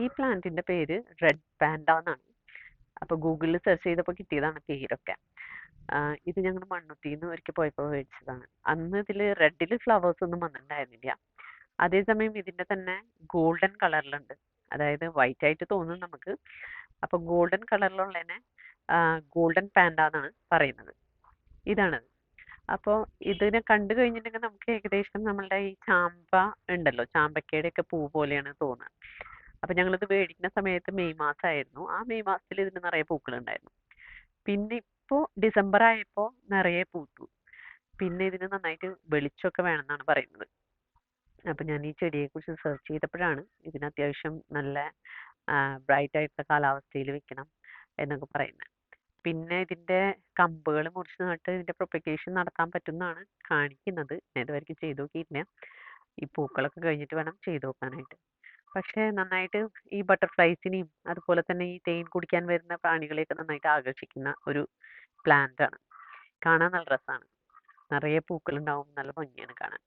ഈ പ്ലാന്റിന്റെ പേര് റെഡ് പാൻഡ എന്നാണ്. അപ്പൊ ഗൂഗിളിൽ സെർച്ച് ചെയ്തപ്പോൾ കിട്ടിയതാണ് പേരൊക്കെ. ഇത് ഞങ്ങൾ മണ്ണുത്തിന്ന് ഒരിക്കൽ പോയപ്പോൾ മേടിച്ചതാണ്. അന്ന് ഇതിൽ റെഡിൽ ഫ്ലവേഴ്സ് ഒന്നും വന്നിട്ടുണ്ടായിരുന്നില്ല. അതേസമയം ഇതിന്റെ തന്നെ ഗോൾഡൻ കളറിലുണ്ട്. അതായത് വൈറ്റ് ആയിട്ട് തോന്നും നമുക്ക്. അപ്പൊ ഗോൾഡൻ കളറിലുള്ളതിനെ ഗോൾഡൻ പാൻഡ എന്നാണ് പറയുന്നത്. ഇതാണത്. അപ്പോൾ ഇതിനെ കണ്ടു കഴിഞ്ഞിട്ടുണ്ടെങ്കിൽ നമുക്ക് ഏകദേശം നമ്മളുടെ ഈ ചാമ്പ ഉണ്ടല്ലോ, ചാമ്പക്കയുടെ ഒക്കെ പൂ പോലെയാണ് തോന്നുക. അപ്പൊ ഞങ്ങളിത് മേടിക്കുന്ന സമയത്ത് മെയ് മാസമായിരുന്നു. ആ മെയ് മാസത്തിൽ ഇതിന് നിറയെ പൂക്കളുണ്ടായിരുന്നു. പിന്നെ ഇപ്പോൾ ഡിസംബർ ആയപ്പോൾ നിറയെ പൂത്തു. പിന്നെ ഇതിന് നന്നായിട്ട് വെളിച്ചമൊക്കെ വേണമെന്നാണ് പറയുന്നത്. അപ്പൊ ഞാൻ ഈ ചെടിയെക്കുറിച്ച് സെർച്ച് ചെയ്തപ്പോഴാണ് ഇതിന് അത്യാവശ്യം നല്ല ബ്രൈറ്റ് ആയിട്ടുള്ള കാലാവസ്ഥയിൽ വെക്കണം എന്നൊക്കെ പറയുന്നത്. പിന്നെ ഇതിന്റെ കമ്പുകൾ മുറിച്ച് നട്ട് ഇതിന്റെ പ്രൊപ്പഗേഷൻ നടത്താൻ പറ്റുന്നതാണ് കാണിക്കുന്നത്. ഞാൻ ഇതുവരെയ്ക്കും ചെയ്ത് നോക്കിയിട്ടില്ല. ഈ പൂക്കളൊക്കെ കഴിഞ്ഞിട്ട് വേണം ചെയ്ത് നോക്കാനായിട്ട്. പക്ഷേ നന്നായിട്ട് ഈ ബട്ടർഫ്ലൈസിനെയും അതുപോലെ തന്നെ ഈ തേൻ കുടിക്കാൻ വരുന്ന പ്രാണികളെയൊക്കെ നന്നായിട്ട് ആകർഷിക്കുന്ന ഒരു പ്ലാന്റ് ആണ്. കാണാൻ നല്ല രസമാണ്. നിറയെ പൂക്കളുണ്ടാവും. നല്ല ഭംഗിയാണ് കാണാൻ.